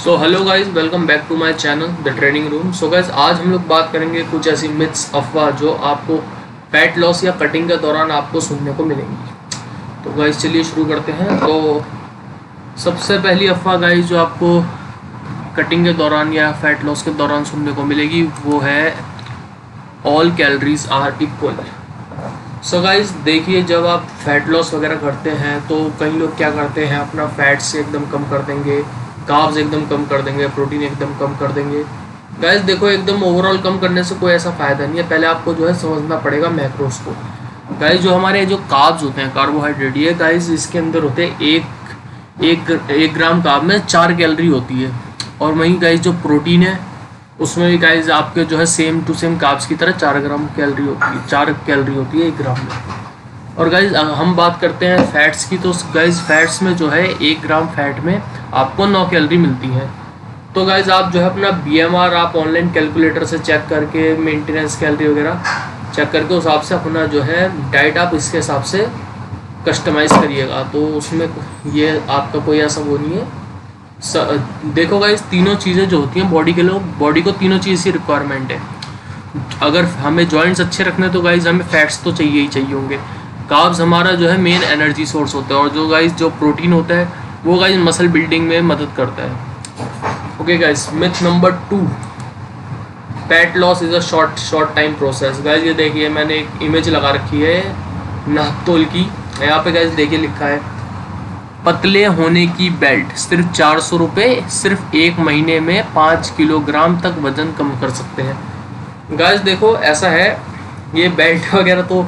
So hello guys, welcome back to my channel the training room. So guys, आज हम लोग बात करेंगे कुछ ऐसी मिथ्स, अफवाह जो आपको फैट लॉस या कटिंग के दौरान आपको सुनने को मिलेंगी। तो गाइस चलिए शुरू करते हैं। तो सबसे पहली अफवाह गाइस जो आपको कटिंग के दौरान या फैट लॉस के दौरान सुनने को मिलेगी वो है all calories are equal. So guys देखिए, जब आप फैट लॉस वगैरह करते हैं तो कई लोग क्या करते हैं, अपना फैट से एकदम कम कर देंगे, कार्ब्स एकदम कम कर देंगे, प्रोटीन एकदम कम कर देंगे। गाइस देखो, एकदम ओवरऑल कम करने से कोई ऐसा फ़ायदा नहीं है। पहले आपको जो है समझना पड़ेगा मैक्रोस को। गाइस जो हमारे जो कार्ब्स होते हैं, कार्बोहाइड्रेट, ये गाइस इसके अंदर होते हैं एक ग्राम कार्ब में 4 कैलोरी होती है। और वहीं गाइस जो प्रोटीन है उसमें भी गाइस आपके जो है सेम टू सेम कार्ब्स की तरह 4 ग्राम कैलोरी होती है, 4 कैलोरी होती है 1 ग्राम में। और गाइस हम बात करते हैं फैट्स की, तो गाइस फैट्स में जो है 1 ग्राम फैट में आपको 9 कैलोरी मिलती हैं। तो गाइस आप जो है अपना BMR आप ऑनलाइन कैलकुलेटर से चेक करके, मेंटेनेंस कैलोरी वगैरह चेक करके उस हिसाब से अपना जो है डाइट आप इसके हिसाब से कस्टमाइज़ करिएगा। तो उसमें ये आपका कोई ऐसा वो नहीं है। देखो गाइस, तीनों चीज़ें जो होती हैं बॉडी के लिए, बॉडी को तीनों चीज़ की रिक्वायरमेंट है। अगर हमें जॉइंट्स अच्छे रखने तो गाइस हमें फैट्स तो चाहिए ही चाहिए होंगे। कार्ब्स हमारा जो है मेन एनर्जी सोर्स होता है, और जो गाइस जो प्रोटीन होता है वो गाइस मसल बिल्डिंग में मदद करता है। Okay guys, myth number 2, fat loss is a short time process. Guys ये देखिए, मैंने एक इमेज लगा रखी है नापतोल की। यहाँ पे गाइस देखिए लिखा है, पतले होने की बेल्ट सिर्फ 400 रुपये, सिर्फ 1 महीने में 5 किलोग्राम तक वजन कम कर सकते हैं। गाइस देखो ऐसा है, ये बेल्ट वगैरह तो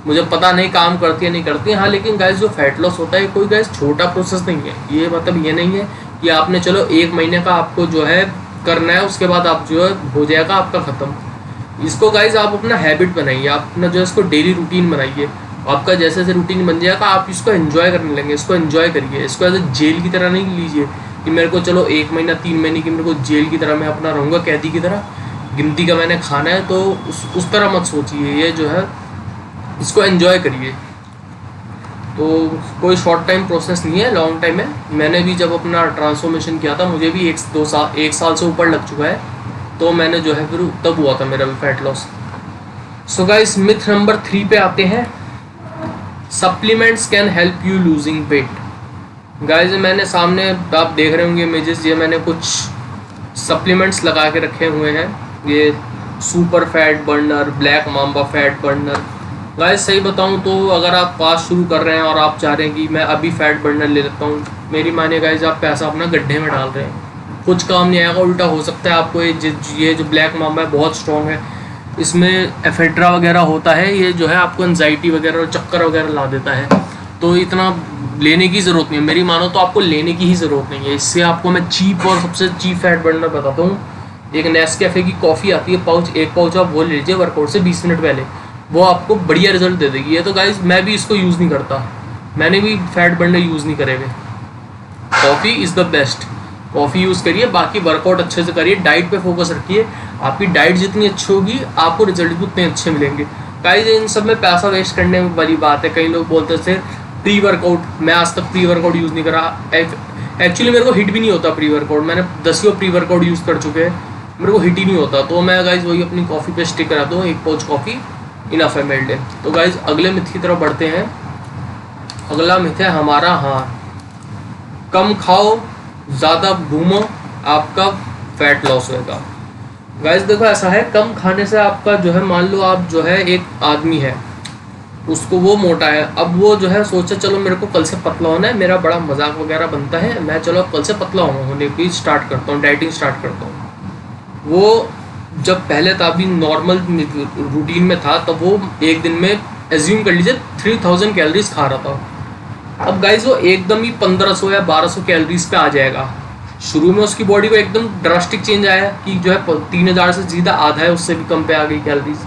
मुझे पता नहीं काम करती है नहीं करती है, हाँ, लेकिन गाइस जो फैट लॉस होता है कोई गाइस छोटा प्रोसेस नहीं है। ये मतलब ये नहीं है कि आपने चलो 1 महीने का आपको जो है करना है, उसके बाद आप जो है हो जाएगा आपका ख़त्म। इसको गाइस आप अपना हैबिट बनाइए, आप अपना जो है इसको डेली रूटीन बनाइए। आपका जैसे जैसे रूटीन बन जाएगा आप इसको एंजॉय करने लगेंगे। इसको एंजॉय करिए, इसको एज ए जेल की तरह नहीं लीजिए कि मेरे को चलो 1 महीना 3 महीने की मेरे को जेल की तरह मैं अपना रहूँगा, कैदी की तरह, गिनती का मैंने खाना है। तो उस तरह मत सोचिए, ये जो है इसको एंजॉय करिए। तो कोई शॉर्ट टाइम प्रोसेस नहीं है, लॉन्ग टाइम है। मैंने भी जब अपना ट्रांसफॉर्मेशन किया था, मुझे भी 1 साल से ऊपर लग चुका है, तो मैंने जो है फिर तब हुआ था मेरा भी fat loss. So guys, myth number 3 पे आते हैं, supplements can help you losing weight. Guys मैंने सामने आप देख रहे होंगे इमेजेस, ये मैंने कुछ सप्लीमेंट्स लगा के रखे हुए हैं। ये super fat burner, black mamba fat burner. Guys सही बताऊं तो अगर आप फास्ट शुरू कर रहे हैं और आप चाह रहे हैं कि मैं अभी फैट बर्नर ले लेता हूं, मेरी मानिए गाइस आप पैसा अपना गड्ढे में डाल रहे हैं, कुछ काम नहीं आएगा, उल्टा हो सकता है आपको। ये जो ब्लैक माम्बा है बहुत स्ट्रॉन्ग है, इसमें एफेड्रा वगैरह होता है, ये जो है आपको एंजाइटी वगैरह और चक्कर वगैरह ला देता है। तो इतना लेने की ज़रूरत नहीं है, मेरी मानो तो आपको लेने की ही ज़रूरत नहीं है। इससे आपको मैं चीप और सबसे चीप फैट बर्नर बताता हूँ। एक नेस्कैफे की कॉफ़ी आती है पाउच, 1 पाउच आप वो ले लीजिए वर्कआउट से 20 मिनट पहले, वो आपको बढ़िया रिजल्ट दे देगी। ये तो गाइस मैं भी इसको यूज़ नहीं करता, मैंने भी फैट बर्नर यूज़ नहीं करे हुए। Coffee is the best, coffee use करिए, बाकी वर्कआउट अच्छे से करिए, डाइट पे फोकस रखिए। आपकी डाइट जितनी अच्छी होगी आपको रिजल्ट भी उतने अच्छे मिलेंगे। गाइस इन सब में पैसा वेस्ट करने वाली बात है। कई लोग बोलते थे प्री वर्कआउट, मैं आज तक प्री वर्कआउट यूज़ नहीं करा। एक्चुअली मेरे को हिट भी नहीं होता प्री वर्कआउट, मैंने 10 प्री वर्कआउट यूज़ कर चुके हैं, मेरे को हिट ही नहीं होता। तो मैं गाइस वही अपनी कॉफ़ी पे स्टिक कराता हूँ, 1 पाउच कॉफ़ी इनफ है मेरे लिए। तो गाइस अगले मिथ की तरफ बढ़ते हैं। अगला मिथ है हमारा, हाँ, कम खाओ ज़्यादा घूमो आपका फैट लॉस होएगा। गाइस देखो ऐसा है, कम खाने से आपका जो है, मान लो आप जो है एक आदमी है, उसको वो मोटा है, अब वो जो है सोचा चलो मेरे को कल से पतला होना है, मेरा बड़ा मजाक वगैरह बनता है, मैं चलो कल से पतला होने की स्टार्ट करता हूँ, डाइटिंग स्टार्ट करता हूँ। वो जब पहले था, अभी नॉर्मल रूटीन में था, तब वो एक दिन में एज्यूम कर लीजिए 3000 कैलोरीज खा रहा था। अब गाइस वो एकदम ही 1500 या 1200 कैलोरीज पे आ जाएगा। शुरू में उसकी बॉडी को एकदम ड्रास्टिक चेंज आया कि जो है 3000 से सीधा आधा है, उससे भी कम पे आ गई कैलोरीज।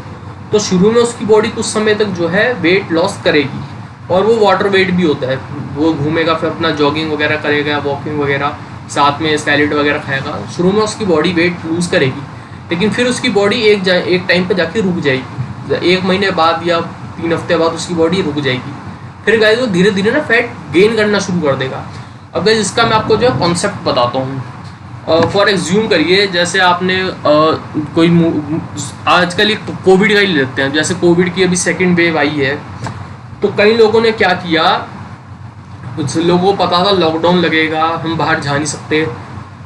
तो शुरू में उसकी बॉडी कुछ समय तक जो है वेट लॉस करेगी, और वो वाटर वेट भी होता है। वो घूमेगा, फिर अपना जॉगिंग वगैरह करेगा, वॉकिंग वगैरह, साथ में सैलेड वगैरह खाएगा। शुरू में उसकी बॉडी वेट लूज़ करेगी, लेकिन फिर उसकी बॉडी एक टाइम पर जाके रुक जाएगी। 1 महीने बाद या 3 हफ्ते बाद उसकी बॉडी रुक जाएगी। फिर गाइस वो धीरे धीरे ना फैट गेन करना शुरू कर देगा। अब गाइस इसका मैं आपको जो है कॉन्सेप्ट बताता हूँ। फॉर एग्ज्यूम करिए जैसे आपने कोई आजकल एक कोविड का ही लेते हैं, जैसे कोविड की अभी सेकेंड वेव आई है, तो कई लोगों ने क्या किया, कुछ लोगों को पता था लॉकडाउन लगेगा, हम बाहर जा नहीं सकते,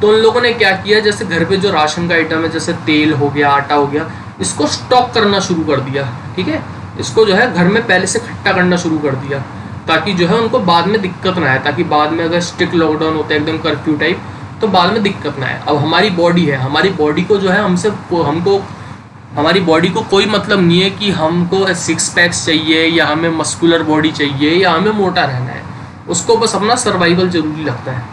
तो उन लोगों ने क्या किया, जैसे घर पे जो राशन का आइटम है जैसे तेल हो गया, आटा हो गया, इसको स्टॉक करना शुरू कर दिया। ठीक है, इसको जो है घर में पहले से इकट्ठा करना शुरू कर दिया, ताकि जो है उनको बाद में दिक्कत ना आए, ताकि बाद में अगर स्ट्रिक्ट लॉकडाउन होता है एकदम कर्फ्यू टाइप, तो बाद में दिक्कत ना आए। अब हमारी बॉडी है, हमारी बॉडी को जो है हमको हमारी बॉडी को कोई मतलब नहीं है कि हमको सिक्स पैक्स चाहिए या हमें मस्कुलर बॉडी चाहिए या हमें मोटा रहना है, उसको बस अपना सर्वाइवल जरूरी लगता है।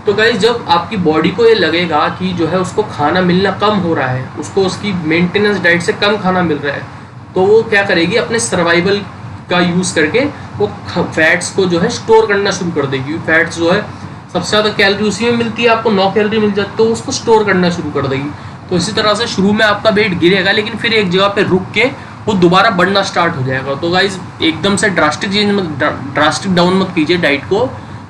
तो गाइस जब आपकी बॉडी को ये लगेगा कि जो है उसको खाना मिलना कम हो रहा है, उसको उसकी मेंटेनेंस डाइट से कम खाना मिल रहा है, तो वो क्या करेगी, अपने सर्वाइवल का यूज़ करके वो फैट्स को जो है स्टोर करना शुरू कर देगी। फैट्स जो है सबसे ज़्यादा कैलोरी उसी में मिलती है, आपको 9 कैलोरी मिल जाती है, तो उसको स्टोर करना शुरू कर देगी। तो इसी तरह से शुरू में आपका वेट गिरेगा, लेकिन फिर एक जगह पे रुक के वो दोबारा बढ़ना स्टार्ट हो जाएगा। तो गाइज एकदम से ड्रास्टिक डाउन मत कीजिए डाइट को,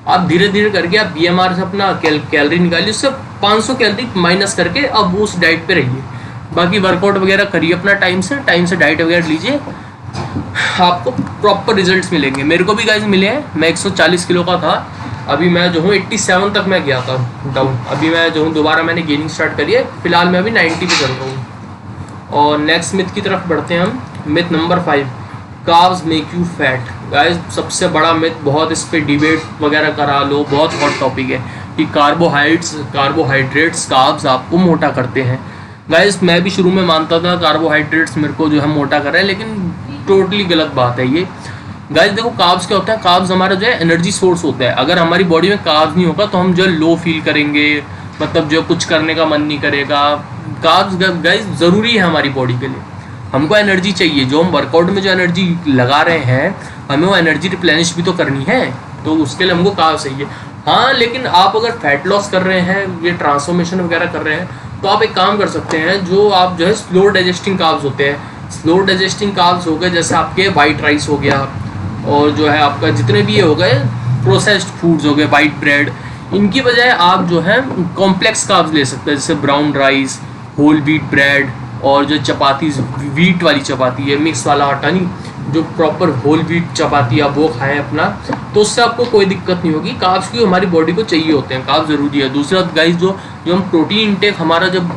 आप धीरे धीरे करके आप बीएमआर से अपना कैलोरी निकालिए, उससे 500 कैलोरी माइनस करके अब वो उस डाइट पे रहिए। बाकी वर्कआउट वगैरह करिए अपना टाइम से डाइट वगैरह लीजिए, आपको प्रॉपर रिजल्ट्स मिलेंगे। मेरे को भी गाइज मिले हैं, मैं 140 किलो का था, अभी मैं जो हूँ 87 तक मैं गया था डाउन, अभी मैं जो हूँ दोबारा मैंने गेनिंग स्टार्ट करी है, फिलहाल मैं अभी 90 पे चल रहा हूँ। और नेक्स्ट मिथ की तरफ बढ़ते हैं हम। Myth number 5, carbs make you fat. Guys सबसे बड़ा मिथ, बहुत इस पे डिबेट वगैरह करा लो, बहुत हॉट टॉपिक है कि कार्बोहाइड्रेट्स कार्ब्स आपको मोटा करते हैं। गाइस मैं भी शुरू में मानता था कार्बोहाइड्रेट्स मेरे को जो है मोटा कर रहे हैं, लेकिन टोटली गलत बात है ये। गाइस देखो कार्ब्स क्या होता है, कार्ब्स हमारा जो है एनर्जी सोर्स होता है। अगर हमारी बॉडी में कार्ब्स नहीं होगा तो हम जो है लो फील करेंगे, मतलब जो कुछ करने का मन नहीं करेगा। कार्ब्स गाइस ज़रूरी है हमारी बॉडी के लिए, हमको एनर्जी चाहिए, जो हम वर्कआउट में जो एनर्जी लगा रहे हैं हमें वो एनर्जी रिप्लेनिश भी तो करनी है, तो उसके लिए हमको कार्ब्स चाहिए। हाँ, लेकिन आप अगर फैट लॉस कर रहे हैं, ये ट्रांसफॉर्मेशन वगैरह कर रहे हैं, तो आप एक काम कर सकते हैं, जो आप जो है स्लो डाइजेस्टिंग कार्ब्स होते हैं, स्लो डाइजेस्टिंग कार्ब्स हो गए, जैसे आपके वाइट राइस हो गया, और जो है आपका जितने भी ये हो गए प्रोसेस्ड फूड्स हो गए, वाइट ब्रेड, इनकी बजाय आप जो है कॉम्प्लेक्स कार्ब्स ले सकते हैं, जैसे brown rice, whole wheat bread, और जो चपाती व्हीट वाली चपाती है, मिक्स वाला आटा नहीं, जो प्रॉपर होल व्हीट चपाती आप वो खाएं अपना, तो उससे आपको कोई दिक्कत नहीं होगी। कार्ब्स की हमारी बॉडी को चाहिए होते हैं, कार्ब्स ज़रूरी है। दूसरा गाइस जो हम प्रोटीन इंटेक हमारा जब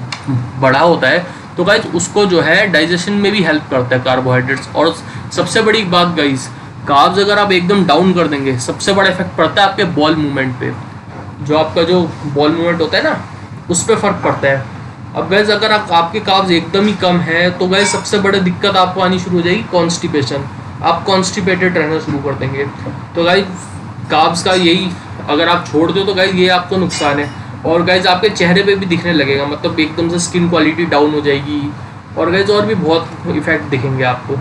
बढ़ा होता है, तो गाइस उसको जो है डाइजेशन में भी हेल्प करता है कार्बोहाइड्रेट्स। और सबसे बड़ी बात गाइस, कार्ब्स अगर आप एकदम डाउन कर देंगे, सबसे बड़ा इफेक्ट पड़ता है आपके बॉल मूवमेंट पे, जो आपका जो बॉल मूवमेंट होता है ना, उस पर फर्क पड़ता है। अब गैस अगर आपके कार्ब्स एकदम ही कम है, तो गैस सबसे बड़ी दिक्कत आपको आनी शुरू हो जाएगी कॉन्स्टिपेशन, आप कॉन्स्टिपेटेड रहना शुरू कर देंगे। तो गाइस कार्ब्स का यही, अगर आप छोड़ दो तो गाइस ये आपको नुकसान है। और गाइस आपके चेहरे पे भी दिखने लगेगा, मतलब एकदम से स्किन क्वालिटी डाउन हो जाएगी, और गाइस और भी बहुत इफेक्ट दिखेंगे आपको।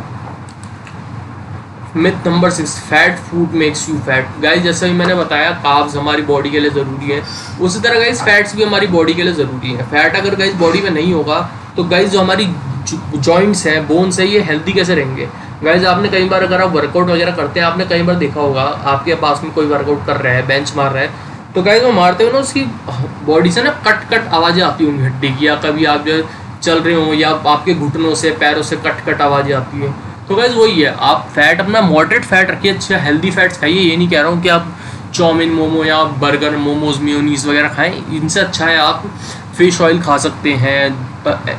Myth number 6, fat food makes you fat. Guys जैसा भी मैंने बताया, कार्ब्स हमारी बॉडी के लिए ज़रूरी है, उसी तरह गाइस फैट्स भी हमारी बॉडी के लिए ज़रूरी है। फैट अगर गाइस बॉडी में नहीं होगा तो गाइस जो हमारी जॉइंट्स हैं, बोन्स है, ये हेल्दी कैसे रहेंगे। गाइस आपने कई बार, अगर आप वर्कआउट वगैरह करते हैं, आपने कई बार देखा होगा, आपके पास में कोई वर्कआउट कर रहा है, बेंच मार रहा है, तो गाइस वो मारते हुए ना उसकी बॉडी से ना कट कट आवाज़ें आती होंगी हड्डी की, या कभी आप जो चल रहे हो या आपके घुटनों से पैरों से कट कट आवाज़ें आती हैं। तो गाइस वही है, आप फैट अपना मॉडरेट फैट रखिए, अच्छा हेल्दी फैट्स खाइए। ये नहीं कह रहा हूँ कि आप चाउमीन मोमो या बर्गर मोमोज मेयोनीज वगैरह खाएं, इनसे अच्छा है आप फिश ऑयल खा सकते हैं,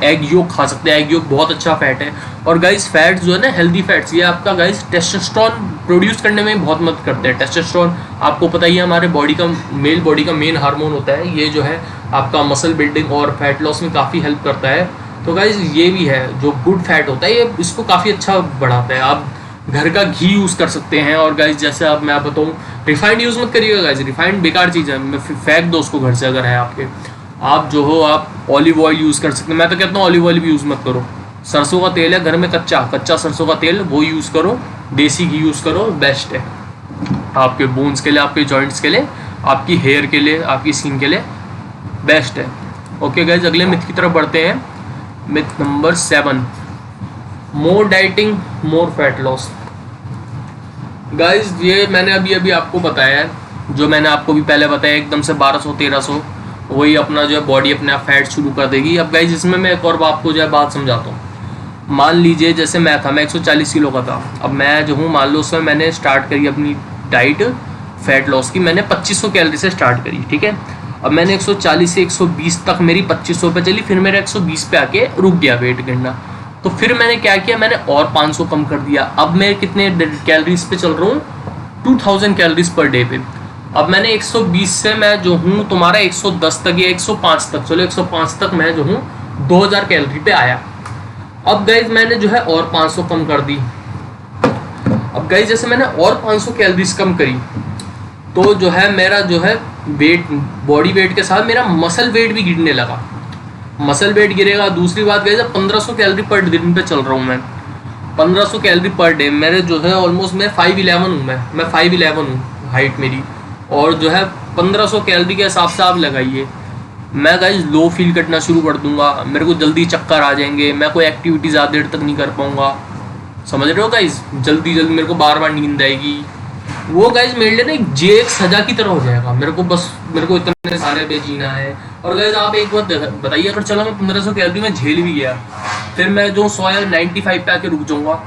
एग योक खा सकते हैं, एग योक बहुत अच्छा फैट है। और गाइस फैट्स जो है ना, हेल्दी फैट्स, ये आपका गाइस टेस्टोस्टेरोन प्रोड्यूस करने में बहुत मदद करते हैं। टेस्टोस्टेरोन आपको पता ही है, हमारे बॉडी का मेल बॉडी का मेन हार्मोन होता है, ये जो है आपका मसल बिल्डिंग और फैट लॉस में काफ़ी हेल्प करता है। तो गाइस ये भी है, जो गुड फैट होता है ये इसको काफ़ी अच्छा बढ़ाता है। आप घर का घी यूज़ कर सकते हैं। और गाइस जैसे अब मैं बताऊँ, रिफाइंड यूज़ मत करिएगा गाइस, रिफाइंड बेकार चीज़ है, फेंक दो उसको घर से अगर है आपके। आप जो हो आप ऑलिव ऑयल यूज़ कर सकते हैं, मैं तो कहता हूँ ऑलिव ऑयल भी यूज़ मत करो। सरसों का तेल है घर में, कच्चा सरसों का तेल, वो यूज़ करो, देसी घी यूज़ करो, बेस्ट है आपके बोन्स के लिए, आपके जॉइंट्स के लिए, आपकी हेयर के लिए, आपकी स्किन के लिए बेस्ट है। ओके गाइस, अगले मिथ की तरफ बढ़ते हैं। Myth number 7, more dieting more fat loss. Guys ये मैंने अभी आपको बताया है, जो मैंने आपको भी पहले बताया, एकदम से 1200 1300 वही अपना जो है बॉडी अपने आप फैट शुरू कर देगी। अब गाइज इसमें मैं एक और आपको जो है बात समझाता हूँ। मान लीजिए जैसे मैं 140 किलो का था, अब मैं जो हूँ मान लो उसमें मैंने स्टार्ट करी अपनी डाइट फैट लॉस की, मैंने 2500 कैलोरी से स्टार्ट करी, ठीक है। अब मैंने 140 से 120 तक मेरी 2500 पे चली, फिर मेरा 120 पे आके रुक गया वेट गिरना। तो फिर मैंने क्या किया, मैंने और 500 कम कर दिया। अब मैं कितने कैलोरीज पे चल रहा हूँ, 2000 कैलोरीज पर डे पे। अब मैंने 120 से मैं जो हूँ तुम्हारा 110 तक या 105 तक, चलो 105 तक मैं जो हूँ 2000 कैलोरी पे आया। अब गाइज मैंने जो है और 500 कम कर दी। अब गाइज जैसे मैंने और 500 कैलोरीज कम करी तो जो है मेरा जो है वेट, बॉडी वेट के साथ मेरा मसल वेट भी गिरने लगा। मसल वेट गिरेगा। दूसरी बात गाइज 1500 कैलोरी पर दिन पे चल रहा हूँ मैं, 1500 कैलोरी पर डे। मेरे जो है ऑलमोस्ट मैं 5'11" हूँ, मैं 5'11" हूँ हाइट मेरी, और जो है 1500 कैलोरी के हिसाब से आप लगाइए, मैं गाइज लो फील करना शुरू कर दूंगा, मेरे को जल्दी चक्कर आ जाएंगे, मैं कोई एक्टिविटी ज़्यादा देर तक नहीं कर पाऊंगा, समझ रहे हो गाइज। जल्दी जल्दी मेरे को बार बार नींद आएगी। वो गाइज मेरे लिए ना एक सजा की तरह हो जाएगा। मेरे को इतने सारे पे जीना है। और गाइज आप एक बात बताइए, अगर चलो मैं 1500 कैलोरी में झेल भी गया, फिर मैं जो 100 या 95 पे आके रुक जाऊंगा।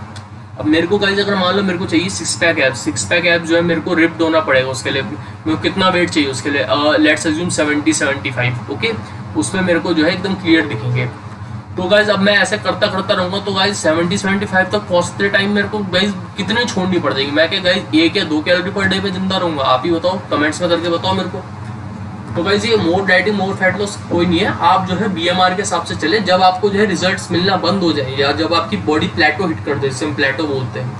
अब मेरे को गाइज अगर मान लो मेरे को चाहिए 6 पैक एब्स, 6 पैक एब्स जो है मेरे को रिप्ड होना पड़ेगा। उसके लिए मेरे को कितना वेट चाहिए उसके लिए, लेट्स अज्यूम 70-75, ओके। उसमें मेरे को जो है एकदम क्लियर दिखेंगे। तो गाइज अब मैं ऐसे करता करता रहूंगा तो गाइज 70-75 तक पहुंचते टाइम मेरे को गाइज कितनी छोड़नी पड़ जाएगी। मैं क्या गाइज 1 या 2 कैलोरी पर डे पे जिंदा रहूंगा? आप ही बताओ, कमेंट्स में करके बताओ मेरे को। तो गाइज ये मोर डाइटिंग मोर फैट लॉस कोई नहीं है। आप जो है BMR के हिसाब से चले। जब आपको जो है रिजल्ट्स मिलना बंद हो जाए या जब आपकी बॉडी प्लेटो हिट कर दे, जिसे हम प्लेटो बोलते हैं,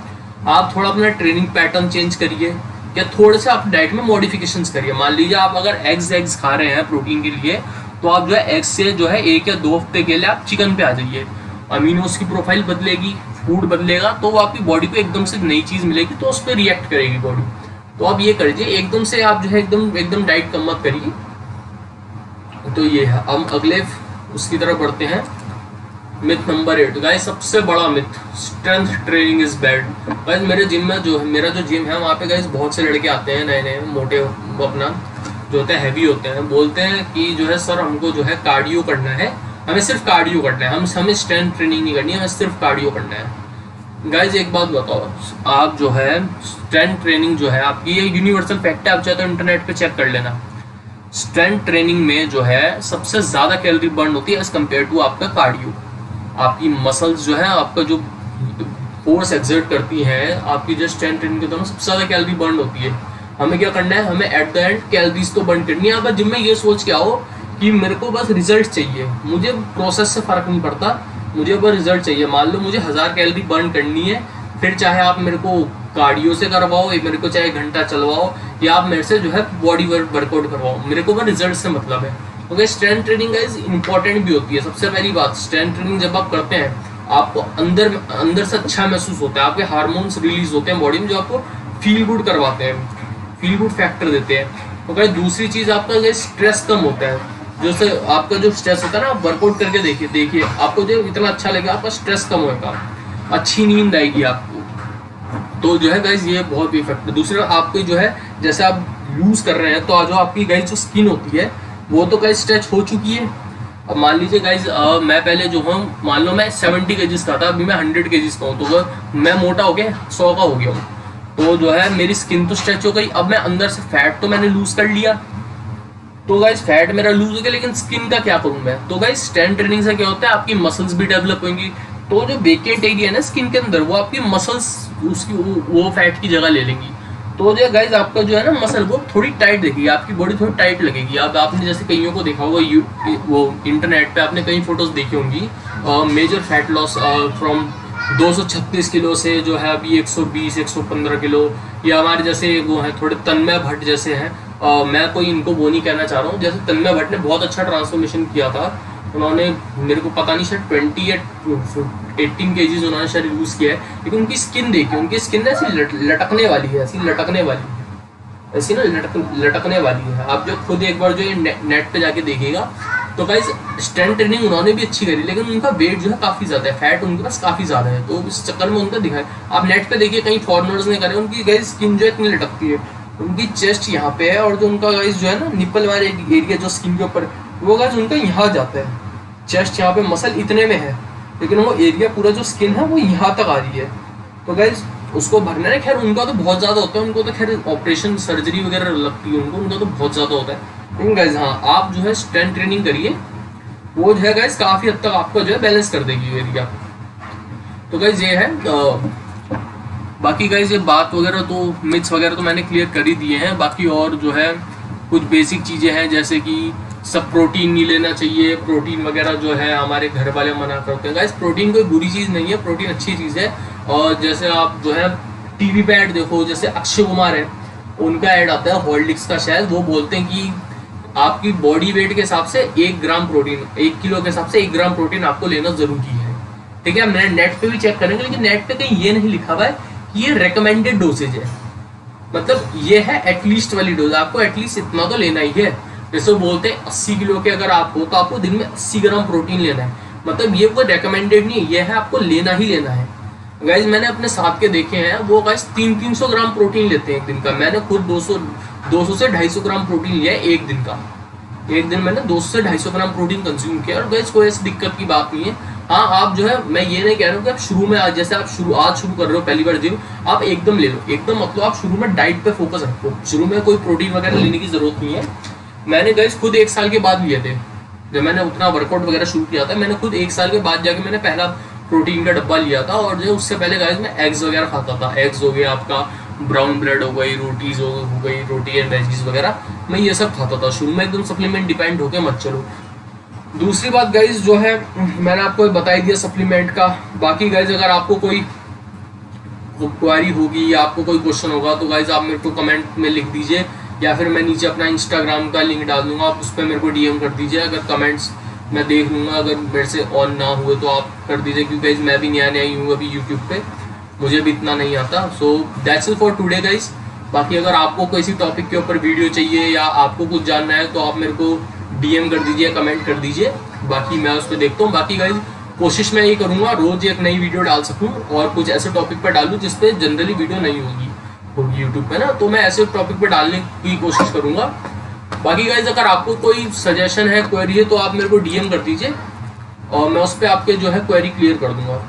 आप थोड़ा अपना ट्रेनिंग पैटर्न चेंज करिए या थोड़े से आप डाइट में मॉडिफिकेशंस करिए। मान लीजिए आप अगर एग्स खा रहे हैं प्रोटीन के लिए, तो आप जो है एग्स से जो है 1 या 2 हफ्ते के लिए आप चिकन पे आ जाइए। अमीनोस की प्रोफाइल बदलेगी, फूड बदलेगा, तो वो आपकी बॉडी को एकदम से नई चीज़ मिलेगी, तो उस पर रिएक्ट करेगी बॉडी। तो आप ये करिए, एकदम से आप जो है एकदम डाइट कम मत करिए। तो ये है। हम अगले उसकी तरफ बढ़ते हैं। मिथ नंबर 8 गाइस, सबसे बड़ा myth, strength training is bad. Guys मेरे जिम में जो है, मेरा जो जिम है वहाँ पे गाइस बहुत से लड़के आते हैं नए नए मोटे, अपना जो होते हैं हैवी होते हैं, बोलते हैं कि जो है सर हमको जो है कार्डियो करना है, हमें सिर्फ कार्डियो करना है, हमें स्ट्रेंथ ट्रेनिंग नहीं करनी है, हमें सिर्फ कार्डियो करना है। गाइज एक बात बताओ, आप जो है स्ट्रेंथ ट्रेनिंग जो है आपकी, ये यूनिवर्सल फैक्ट है, आप चाहे तो इंटरनेट पे चेक कर लेना। स्ट्रेंथ ट्रेनिंग में जो है सबसे ज़्यादा कैलोरी बर्न होती है एज कम्पेयर टू आपका कार्डियो। आपकी मसल्स जो है आपका जो फोर्स एक्सर्ट करती हैं, आपकी जो स्ट्रेंथ ट्रेनिंग के दौरान सबसे ज़्यादा कैलोरी बर्न होती है। हमें क्या करना है, हमें एट द एंड कैलोरीज तो बर्न करनी है। आप जिम में ये सोच के आओ कि मेरे को बस रिजल्ट चाहिए, मुझे प्रोसेस से फ़र्क नहीं पड़ता, मुझे बस रिजल्ट चाहिए। मान लो मुझे 1000 कैलोरी बर्न करनी है, फिर चाहे आप मेरे को कार्डियो से करवाओ, या मेरे को चाहे घंटा चलवाओ, या आप मेरे से जो है बॉडी वर्कआउट करवाओ, मेरे को बस रिजल्ट से मतलब है। क्योंकि स्ट्रेंथ ट्रेनिंग गाइस इंपॉर्टेंट भी होती है। सबसे पहली बात, स्ट्रेंथ ट्रेनिंग जब आप करते हैं आपको अंदर से अच्छा महसूस होता है, आपके हार्मोन्स रिलीज होते हैं बॉडी में जो आपको फील गुड करवाते हैं, फील गुड फैक्टर देते हैं। तो गाइस दूसरी चीज़ आपका स्ट्रेस कम होता है। जैसे आपका जो स्ट्रेस होता है ना, आप वर्कआउट करके देखिए आपको जो इतना अच्छा लगेगा, आपका स्ट्रेस कम होगा, अच्छी नींद आएगी आपको। तो जो है गाइज ये बहुत इफेक्ट है। दूसरा आपको जो है जैसे आप लूज कर रहे हैं, तो जो आपकी गाइज जो स्किन होती है वो तो गाइज स्ट्रेच हो चुकी है। अब मान लीजिए गाइज मैं पहले जो हूँ, मान लो मैं 70 kgs का था, अभी मैं 100 kgs का हूँ, तो मैं मोटा हो गया 100 का हो गया हूँ। तो जो है मेरी स्किन तो स्ट्रेच हो गई, अब मैं अंदर से फैट तो मैंने लूज कर लिया, तो गाइज फैट मेरा लूज हो गया, लेकिन स्किन का क्या करूँ मैं? तो गाइज स्ट्रेंथ ट्रेनिंग से क्या होता है, आपकी मसल्स भी डेवलप होंगी। तो जो वेकेंट एरिया है ना स्किन के अंदर, वो आपकी मसल्स उसकी वो फैट की जगह ले लेंगी। तो जो गाइज आपका जो है ना मसल वो थोड़ी टाइट दिखेगी, आपकी बॉडी थोड़ी टाइट लगेगी। अब आपने जैसे कईयों को देखा होगा, वो इंटरनेट पे आपने कई फोटोज देखी होंगी, major fat loss from 236 kilo से जो है अभी 120-115 किलो, या हमारे जैसे वो है थोड़े तन्मय भट्ट जैसे हैं। मैं कोई इनको वो नहीं कहना चाह रहा हूँ, जैसे तन्मय भट्ट ने बहुत अच्छा ट्रांसफॉर्मेशन किया था, उन्होंने मेरे को पता नहीं शायद 20 या 18 kgs उन्होंने शायद यूज़ किया है, लेकिन उनकी स्किन देखिए, उनकी स्किन ऐसी लटकने वाली है, ऐसी लटकने वाली है, ऐसी ना लटकने वाली है। आप जो खुद एक बार जो नेट पे जाके देखिएगा, तो गाइज स्ट्रेंथ ट्रेनिंग उन्होंने भी अच्छी करी, लेकिन उनका वेट जो है काफ़ी ज़्यादा है, फैट उनके पास काफ़ी ज़्यादा है, तो इस चक्कर में उनका दिखाए। आप नेट पे देखिए कई फॉरनर्स ने करे, उनकी गाइज स्किन जो है इतनी लटकती है, उनकी चेस्ट यहाँ पे है, और जो उनका गाइस जो है ना निप्पल वाला एरिया जो स्किन के ऊपर, वो गाइस उनका यहाँ जाता है। चेस्ट यहाँ पे मसल इतने में है, लेकिन वो एरिया पूरा जो स्किन है वो यहाँ तक आ रही है। तो गाइस उसको भरना है। खैर उनका तो बहुत ज़्यादा होता है, उनको तो खैर ऑपरेशन सर्जरी वगैरह लगती है उनको, उनका तो बहुत ज़्यादा होता है। लेकिन गाइस हाँ, आप जो है स्ट्रेंथ ट्रेनिंग करिए, वो जो है गाइस काफ़ी हद तक आपको जो है बैलेंस कर देगी एरिया। तो गाइस ये है। बाकी गाइस ये बात वगैरह तो मिथ्स वगैरह तो मैंने क्लियर कर ही दिए हैं। बाकी और जो है कुछ बेसिक चीज़ें हैं, जैसे कि सब प्रोटीन नहीं लेना चाहिए। प्रोटीन वगैरह जो है हमारे घर वाले मना करते हैं। गाइस प्रोटीन कोई बुरी चीज़ नहीं है, प्रोटीन अच्छी चीज़ है। और जैसे आप जो है टीवी पे ऐड देखो, जैसे अक्षय कुमार है, उनका ऐड आता है हॉर्लिक्स का, शायद वो बोलते हैं कि आपकी बॉडी वेट के हिसाब से 1 ग्राम प्रोटीन, 1 किलो के हिसाब से 1 ग्राम प्रोटीन आपको लेना जरूरी है। ठीक है, मैंने नेट पे भी चेक करेंगे, लेकिन नेट पे कहीं ये नहीं लिखा हुआ है कि ये रिकमेंडेड डोसेज है। मतलब ये है एटलीस्ट वाली डोज, आपको एटलीस्ट इतना तो लेना ही है। जैसे वो बोलते हैं 80 किलो के अगर आप हो तो आपको दिन में 80 ग्राम प्रोटीन लेना है। मतलब ये कोई रिकमेंडेड नहीं है, ये है आपको लेना ही लेना है। गाइज मैंने अपने साथ के देखे हैं, वो गाइज 300-300 ग्राम प्रोटीन लेते हैं एक दिन का। मैंने खुद 200 से 250 ग्राम प्रोटीन लिया है एक दिन का। एक दिन मैंने 200 से 250 ग्राम प्रोटीन कंज्यूम किया, और गाइज कोई ऐसी दिक्कत की बात नहीं है। हाँ आप जो है, मैं ये नहीं कह रहा हूँ कि आप शुरू में जैसे आप आज शुरू कर रहे हो पहली बार जिम, आप एकदम ले लो एकदम, मतलब आप शुरू में डाइट पे फोकस रखो। शुरू में कोई प्रोटीन वगैरह लेने की जरूरत नहीं है। मैंने गाइज खुद 1 साल के बाद लिए थे, जब मैंने उतना वर्कआउट वगैरह शुरू किया था, मैंने खुद 1 साल के बाद जाके मैंने पहला प्रोटीन का डब्बा लिया था। और जो उससे पहले गाइज मैं एग्स वगैरह खाता था। एग्स हो गया आपका, ब्राउन ब्रेड हो गई, रोटीज हो गई, रोटी एंड वेजीज वगैरह, मैं ये सब खाता था शुरू में। एकदम सप्लीमेंट डिपेंड होके मत चलो। दूसरी बात गाइज जो है, मैंने आपको बता दिया सप्लीमेंट का। बाकी गाइज अगर आपको कोई क्वारी होगी या आपको कोई क्वेश्चन होगा तो गाइज आप मेरे को कमेंट में लिख दीजिए, या फिर मैं नीचे अपना इंस्टाग्राम का लिंक डाल दूंगा, आप उस पर मेरे को डीएम कर दीजिए। अगर कमेंट्स मैं देख लूँगा, अगर मेरे से ऑन ना हुए तो आप कर दीजिए, क्योंकि गाइज मैं भी नया नया ही हूँ अभी यूट्यूब पे, मुझे भी इतना नहीं आता। So that's it for today guys. बाकी अगर आपको किसी टॉपिक के ऊपर वीडियो चाहिए या आपको कुछ जानना है तो आप मेरे को डीएम कर दीजिए, कमेंट कर दीजिए, बाकी मैं उस पर देखता हूँ। बाकी गाइज कोशिश मैं ये करूँगा रोज एक नई वीडियो डाल सकूँ, और कुछ ऐसे टॉपिक पर डालूँ जिसपे जनरली वीडियो नहीं होगी यूट्यूब पे ना, तो मैं ऐसे टॉपिक पे डालने की कोशिश करूँगा। बाकी गाइज अगर आपको कोई सजेशन है, क्वेरी है, तो आप मेरे को डीएम कर दीजिए और मैं उस पर आपके जो है क्वेरी क्लियर कर दूंगा।